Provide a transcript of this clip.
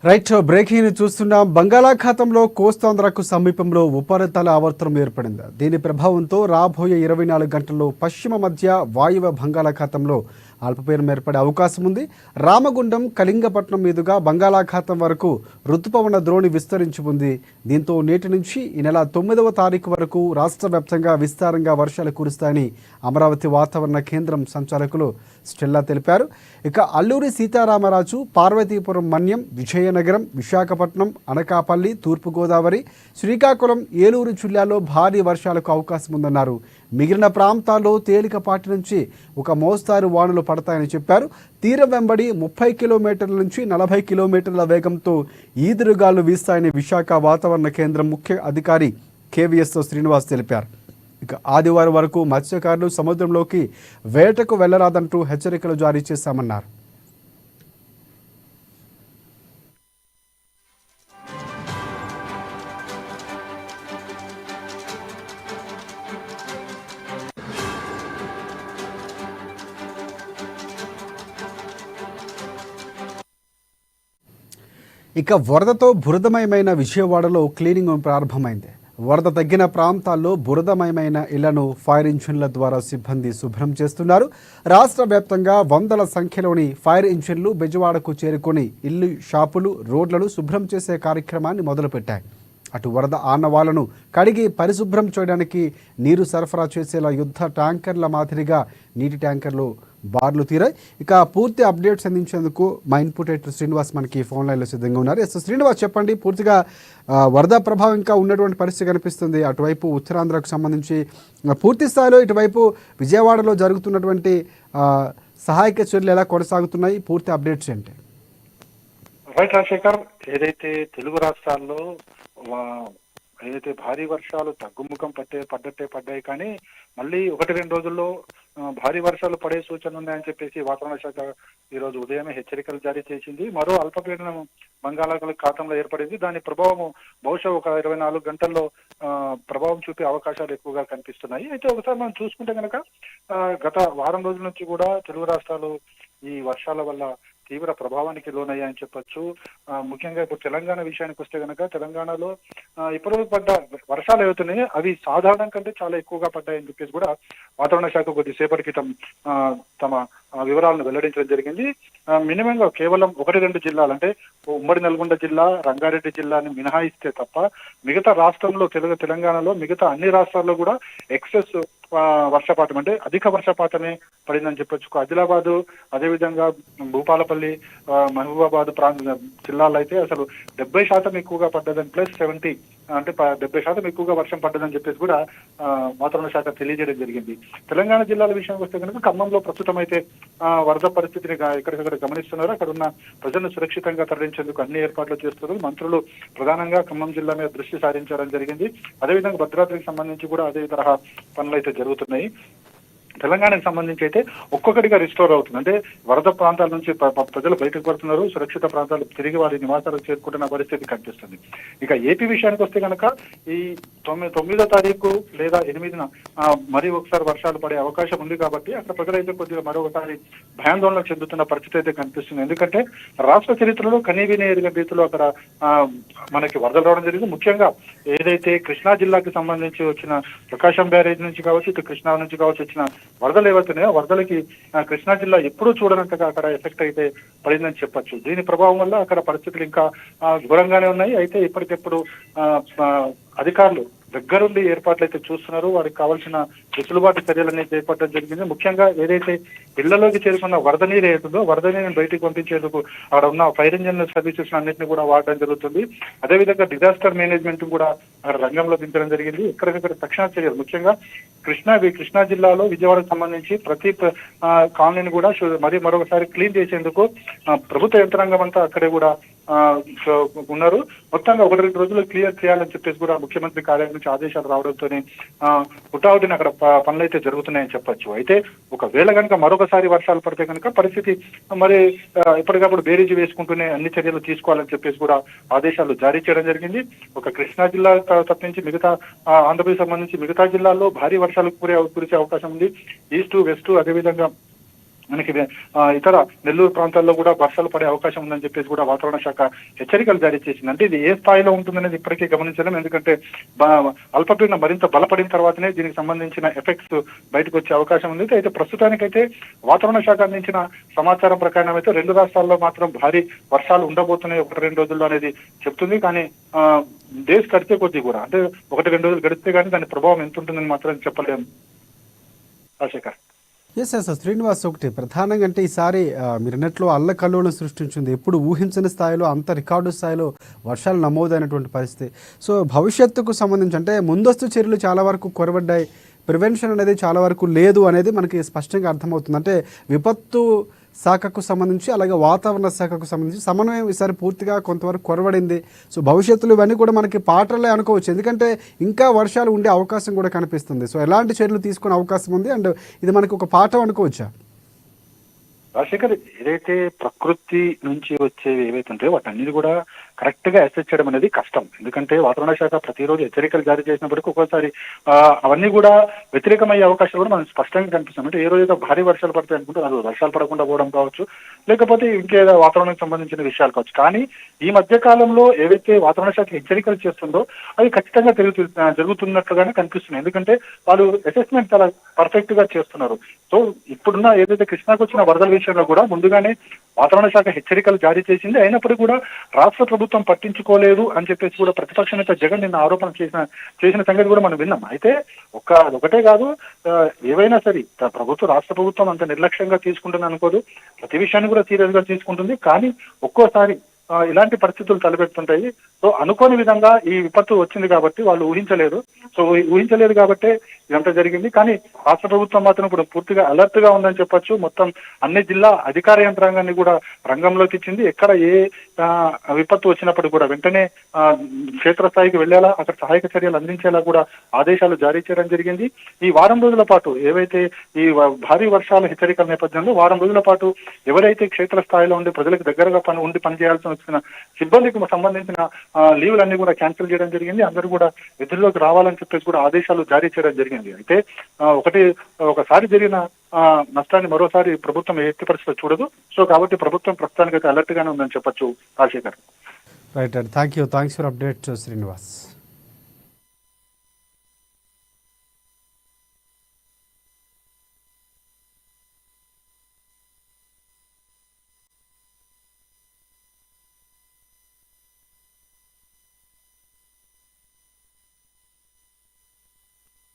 Right, breaking చూస్తున్నాం. బంగాళాఖాతంలో కోస్తాంధ్రకు సమీపంలో ఉపరితల ఆవర్తనం ఏర్పడింది. దీని ప్రభావంతో రాబోయే 24 గంటల్లో పశ్చిమ మధ్య వాయువ్య బంగాళాఖాతంలో అల్పపీడనం ఏర్పడే అవకాశం ఉంది. రామగుండం, కళింగపట్నం మీదుగా బంగాళాఖాతం వరకు రుతుపవన ద్రోణి విస్తరించి ఉంది. దీంతో నేటి నుంచి ఈ నెల 9వ తారీఖు వరకు రాష్ట్ర వ్యాప్తంగా విస్తారంగా వర్షాలు కురుస్తాయని అమరావతి వాతావరణ కేంద్రం సంచాలకులు స్టెల్లా తెలిపారు. ఇక అల్లూరి సీతారామరాజు, పార్వతీపురం మన్యం, విజయనగరం, విశాఖపట్నం, అనకాపల్లి, తూర్పుగోదావరి, శ్రీకాకుళం, ఏలూరు జిల్లాలో భారీ వర్షాలకు అవకాశం ఉందన్నారు. మిగిలిన ప్రాంతాల్లో తేలికపాటి నుంచి ఒక మోస్తారు వానలు పడతాయని చెప్పారు. తీరం వెంబడి 30 కిలోమీటర్ల నుంచి 40 కిలోమీటర్ల వేగంతో ఈదురుగాలు వీస్తాయని విశాఖ వాతావరణ కేంద్రం ముఖ్య అధికారి కేవీఎస్ శ్రీనివాస్ తెలిపారు. ఇక ఆదివారం వరకు మత్స్యకారులు సముద్రంలోకి వేటకు వెళ్లరాదంటూ హెచ్చరికలు జారీ చేశామన్నారు. ఇక వరదతో బురదమయమైన విజయవాడలో క్లీనింగ్ ప్రారంభమైంది. వరద తగ్గిన ప్రాంతాల్లో బురదమయమైన ఇళ్లను ఫైర్ ఇంజిన్ల ద్వారా సిబ్బంది శుభ్రం చేస్తున్నారు. రాష్ట్ర వ్యాప్తంగా వందల సంఖ్యలోని ఫైర్ ఇంజిన్లు బెజవాడకు చేరుకొని ఇల్లు, షాపులు, రోడ్లను శుభ్రం చేసే కార్యక్రమాన్ని మొదలుపెట్టాయి. అటు వరద ఆనవాళ్లను కడిగి పరిశుభ్రం చేయడానికి నీరు సరఫరా చేసేలా యుద్ధ ట్యాంకర్ల మాదిరిగా నీటి ట్యాంకర్లు బార్లు తీరాయి. ఇక పూర్తి అప్డేట్స్ అందించేందుకు మా ఇన్పుట్ ఎడిటర్ శ్రీనివాస్ మనకి ఫోన్ లైన్లో సిద్ధంగా ఉన్నారు. శ్రీనివాస్, చెప్పండి, పూర్తిగా వరద ప్రభావం ఇంకా ఉన్నటువంటి పరిస్థితి కనిపిస్తుంది. అటువైపు ఉత్తరాంధ్రకు సంబంధించి పూర్తి స్థాయిలో, ఇటువైపు విజయవాడలో జరుగుతున్నటువంటి సహాయక చర్యలు ఎలా కొనసాగుతున్నాయి? పూర్తి అప్డేట్స్ ఏంటి? రైట్ రాజశేఖర్, ఏదైతే తెలుగు రాష్ట్రాల్లో ఏదైతే భారీ వర్షాలు తగ్గుముఖం పడ్డాయి, కానీ మళ్ళీ 1-2 రోజుల్లో భారీ వర్షాలు పడే సూచనలు ఉన్నాయని చెప్పేసి వాతావరణ శాఖ ఈ రోజు ఉదయమే హెచ్చరికలు జారీ చేసింది. మరో అల్పపీడనం బంగాళాఖాతంలో ఏర్పడింది. దాని ప్రభావం బహుశా ఒక 24 గంటల్లో ప్రభావం చూపే అవకాశాలు ఎక్కువగా కనిపిస్తున్నాయి. అయితే ఒకసారి మనం చూసుకుంటే కనుక గత వారం రోజుల నుంచి కూడా తెలుగు రాష్ట్రాలు ఈ వర్షాల వల్ల తీవ్ర ప్రభావానికి లోనయ్యాయని చెప్పొచ్చు. ముఖ్యంగా ఇప్పుడు తెలంగాణ విషయానికి వస్తే కనుక తెలంగాణలో ఇప్పటివరకు పడ్డ వర్షాలు ఏవైతున్నాయో అవి సాధారణం కంటే చాలా ఎక్కువగా పడ్డాయని చెప్పేసి కూడా వాతావరణ శాఖ కొద్దిసేపటి క్రితం తమ వివరాలను వెల్లడించడం జరిగింది. మినిమంగా కేవలం 1-2 జిల్లాలు, అంటే ఉమ్మడి నల్గొండ జిల్లా, రంగారెడ్డి జిల్లాని మినహాయిస్తే తప్ప మిగతా రాష్ట్రంలో తెలంగాణలో మిగతా అన్ని రాష్ట్రాల్లో కూడా ఎక్సెస్ వర్షపాతం, అంటే అధిక వర్షపాతమే పడిందని చెప్పొచ్చు. ఆదిలాబాదు, అదేవిధంగా భూపాలపల్లి, మహబూబాబాద్ ప్రాంత జిల్లాల్లో అయితే అసలు 70% ఎక్కువగా పడ్డదని, +70 అంటే 70% ఎక్కువగా వర్షం పడ్డదని చెప్పేసి కూడా వాతావరణ శాఖ తెలియజేయడం జరిగింది. తెలంగాణ జిల్లాల విషయానికి వస్తే కనుక ఖమ్మంలో ప్రస్తుతం అయితే వరద పరిస్థితిని ఎక్కడికక్కడ గమనిస్తున్నారు. అక్కడ ఉన్న ప్రజలను సురక్షితంగా తరలించేందుకు అన్ని ఏర్పాట్లు చేస్తున్నారు. మంత్రులు ప్రధానంగా ఖమ్మం జిల్లా మీద దృష్టి సారించడం జరిగింది. అదేవిధంగా భద్రాద్రికి సంబంధించి కూడా అదే తరహా పనులు అయితే జరుగుతున్నాయి. తెలంగాణకు సంబంధించి అయితే ఒక్కొక్కటిగా రిస్టోర్ అవుతుంది. అంటే వరద ప్రాంతాల నుంచి ప్రజలు బయటకు పడుతున్నారు, సురక్షిత ప్రాంతాలు తిరిగి వారి నివాసాలకు చేరుకుంటున్న పరిస్థితి కనిపిస్తుంది. ఇక ఏపీ విషయానికి వస్తే కనుక ఈ 9వ తారీఖు లేదా 8న మరి ఒకసారి వర్షాలు పడే అవకాశం ఉంది. కాబట్టి అక్కడ ప్రజలైతే కొద్దిగా మరొకసారి భయాందోళన చెందుతున్న పరిస్థితి అయితే కనిపిస్తుంది. ఎందుకంటే రాష్ట్ర చరిత్రలో కనీవిని ఎరిగిన రీతిలో అక్కడ మనకి వరదలు రావడం జరిగింది. ముఖ్యంగా ఏదైతే కృష్ణా జిల్లాకి సంబంధించి వచ్చిన ప్రకాశం బ్యారేజ్ నుంచి కావచ్చు, ఇటు కృష్ణా నుంచి కావచ్చు వచ్చిన వరదలు ఏవైతున్నాయో వరదలకి కృష్ణా జిల్లా ఎప్పుడూ చూడనంతగా అక్కడ ఎఫెక్ట్ అయితే పడిందని చెప్పొచ్చు. దీని ప్రభావం వల్ల అక్కడ పరిస్థితులు ఇంకా ఘోరంగానే ఉన్నాయి. అయితే ఇప్పటికెప్పుడు అధికారులు దగ్గరుండి ఏర్పాట్లు అయితే చూస్తున్నారు. వారికి కావాల్సిన వెసులుబాటు చర్యలన్నీ చేపట్టడం జరిగింది. ముఖ్యంగా ఏదైతే ఇళ్లలోకి చేరుకున్న వరద నీరు ఏతుందో వరద నీరుని బయటికి పంపించేందుకు అక్కడ ఉన్న ఫైర్ ఇంజిన్ సర్వీసెస్ అన్నింటినీ కూడా వాడడం జరుగుతుంది. అదేవిధంగా డిజాస్టర్ మేనేజ్మెంట్ కూడా అక్కడ రంగంలో దించడం జరిగింది. ఎక్కడికక్కడ తక్షణ చర్యలు, ముఖ్యంగా కృష్ణా జిల్లాలో విజయవాడకు సంబంధించి ప్రతి కాలనీని కూడా మరొకసారి క్లీన్ చేసేందుకు ప్రభుత్వ యంత్రాంగం అంతా అక్కడే కూడా ఉన్నారు. మొత్తంగా 1-2 రోజులు క్లియర్ చేయాలని చెప్పేసి కూడా ముఖ్యమంత్రి కార్యాలయం నుంచి ఆదేశాలు రావడంతోనే హుటాహుటిన అక్కడ పనులు అయితే జరుగుతున్నాయని చెప్పొచ్చు. అయితే ఒకవేళ కనుక మరొకసారి వర్షాలు పడితే కనుక పరిస్థితి మరి ఎప్పటికప్పుడు బేరీజు వేసుకుంటూనే అన్ని చర్యలు తీసుకోవాలని చెప్పేసి కూడా ఆదేశాలు జారీ చేయడం జరిగింది. ఒక కృష్ణా జిల్లా తప్పించి మిగతా ఆంధ్రప్రదేశ్ సంబంధించి మిగతా జిల్లాల్లో భారీ వర్షాలు కురిసే అవకాశం ఉంది. ఈస్ట్, వెస్ట్, అదేవిధంగా మనకి ఇతర నెల్లూరు ప్రాంతాల్లో కూడా వర్షాలు పడే అవకాశం ఉందని చెప్పేసి కూడా వాతావరణ శాఖ హెచ్చరికలు జారీ చేసింది. అంటే ఇది ఏ స్థాయిలో ఉంటుందనేది ఇప్పటికీ గమనించలేం, ఎందుకంటే అల్పపీడనం మరింత బలపడిన తర్వాతనే దీనికి సంబంధించిన ఎఫెక్ట్స్ బయటకు వచ్చే అవకాశం ఉంది. అయితే ప్రస్తుతానికైతే వాతావరణ శాఖ అందించిన సమాచారం ప్రకారం అయితే 2 రాష్ట్రాల్లో మాత్రం భారీ వర్షాలు ఉండబోతున్నాయి 1-2 రోజుల్లో అనేది చెప్తుంది. కానీ డేస్ గడిచే కొద్దీ కూడా, అంటే 1-2 రోజులు గడిస్తే కానీ దాని ప్రభావం ఎంత ఉంటుందని మాత్రం చెప్పలేము. రాజశేఖర్. ఎస్ శ్రీనివాస్, ఒకటి ప్రధానంగా అంటే ఈసారి మీరు అన్నట్లు అల్లకల్లోలం సృష్టించింది. ఎప్పుడు ఊహించని స్థాయిలో అంత రికార్డు స్థాయిలో వర్షాలు నమోదైనటువంటి పరిస్థితి. సో భవిష్యత్తుకు సంబంధించి అంటే ముందస్తు చర్యలు చాలా వరకు కొరబడ్డాయి, ప్రివెన్షన్ అనేది చాలా వరకు లేదు అనేది మనకి స్పష్టంగా అర్థమవుతుంది. అంటే విపత్తు శాఖకు సంబంధించి అలాగే వాతావరణ శాఖకు సంబంధించి సమన్వయం ఈసారి పూర్తిగా కొంతవరకు కొరవడింది. సో భవిష్యత్తులో ఇవన్నీ కూడా మనకి పాటలే అనుకోవచ్చు, ఎందుకంటే ఇంకా వర్షాలు ఉండే అవకాశం కూడా కనిపిస్తుంది. సో ఎలాంటి చర్యలు తీసుకునే అవకాశం ఉంది అండ్ ఇది మనకి ఒక పాఠం అనుకోవచ్చా? రాజశేఖర్, ఏదైతే ప్రకృతి నుంచి వచ్చేవి ఏవైతే ఉంటాయో వాటన్నిటి కూడా కరెక్ట్ గా అసెస్ చేయడం అనేది కష్టం. ఎందుకంటే వాతావరణ శాఖ ప్రతిరోజు హెచ్చరికలు జారీ చేసినప్పటికీ ఒక్కోసారి అవన్నీ కూడా వ్యతిరేకమయ్యే అవకాశాలు కూడా మనకు స్పష్టంగా కనిపిస్తాం. అంటే ఏ రోజైతే భారీ వర్షాలు పడతాయి అనుకుంటే అది వర్షాలు పడకుండా పోవడం కావచ్చు, లేకపోతే ఇంకేదో వాతావరణానికి సంబంధించిన విషయాలు కావచ్చు. కానీ ఈ మధ్య కాలంలో ఏవైతే వాతావరణ శాఖ హెచ్చరికలు చేస్తుందో అవి ఖచ్చితంగా జరుగుతున్నట్లుగానే కనిపిస్తున్నాయి. ఎందుకంటే వాళ్ళు అసెస్మెంట్ చాలా పర్ఫెక్ట్ గా చేస్తున్నారు. సో ఇప్పుడున్న ఏదైతే కృష్ణాకు వచ్చిన వరదల విషయంలో కూడా ముందుగానే వాతావరణ శాఖ హెచ్చరికలు జారీ చేసింది. అయినప్పటికీ కూడా రాష్ట్ర ప్రభుత్వం పట్టించుకోలేదు అని చెప్పేసి కూడా ప్రతిపక్ష నేత జగన్ నిన్న ఆరోపణ చేసిన సంగతి కూడా మనం విన్నాం. అయితే ఒకటే కాదు, ఏవైనా సరే రాష్ట్ర ప్రభుత్వం అంత నిర్లక్ష్యంగా తీసుకుంటుంది అనుకోదు, ప్రతి విషయాన్ని కూడా సీరియస్ గా తీసుకుంటుంది. కానీ ఒక్కోసారి ఇలాంటి పరిస్థితులు తలపెడుతుంటాయి. సో అనుకోని విధంగా ఈ విపత్తు వచ్చింది కాబట్టి వాళ్ళు ఊహించలేదు. సో ఊహించలేదు కాబట్టి ఇదంతా జరిగింది. కానీ రాష్ట్ర ప్రభుత్వం మాత్రం ఇప్పుడు పూర్తిగా అలర్ట్ గా ఉందని చెప్పొచ్చు. మొత్తం అన్ని జిల్లా అధికార యంత్రాంగాన్ని కూడా రంగంలోకి ఇచ్చింది. ఎక్కడ ఏ విపత్తు వచ్చినప్పుడు కూడా వెంటనే క్షేత్రస్థాయికి వెళ్లేలా, అక్కడ సహాయక చర్యలు అందించేలా కూడా ఆదేశాలు జారీ చేయడం జరిగింది. ఈ వారం రోజుల పాటు ఏవైతే ఈ భారీ వర్షాల హెచ్చరికల నేపథ్యంలో వారం రోజుల పాటు ఎవరైతే క్షేత్రస్థాయిలో ఉండి ప్రజలకు దగ్గరగా పనిచేయాల్సి వచ్చిన సిబ్బందికి సంబంధించిన లీవ్లన్నీ కూడా క్యాన్సిల్ చేయడం జరిగింది. అందరూ కూడా విధుల్లోకి రావాలని చెప్పేసి కూడా ఆదేశాలు జారీ చేయడం జరిగింది. అయితే ఒకసారి జరిగిన నష్టాన్ని మరోసారి ప్రభుత్వం ఎట్టి పరిస్థితిలో చూడదు. సో కాబట్టి ప్రభుత్వం ప్రస్తుతానికి అయితే అలర్ట్ గానే ఉందని చెప్పొచ్చు. Rajasekhar. Right, thanks for update Srinivas.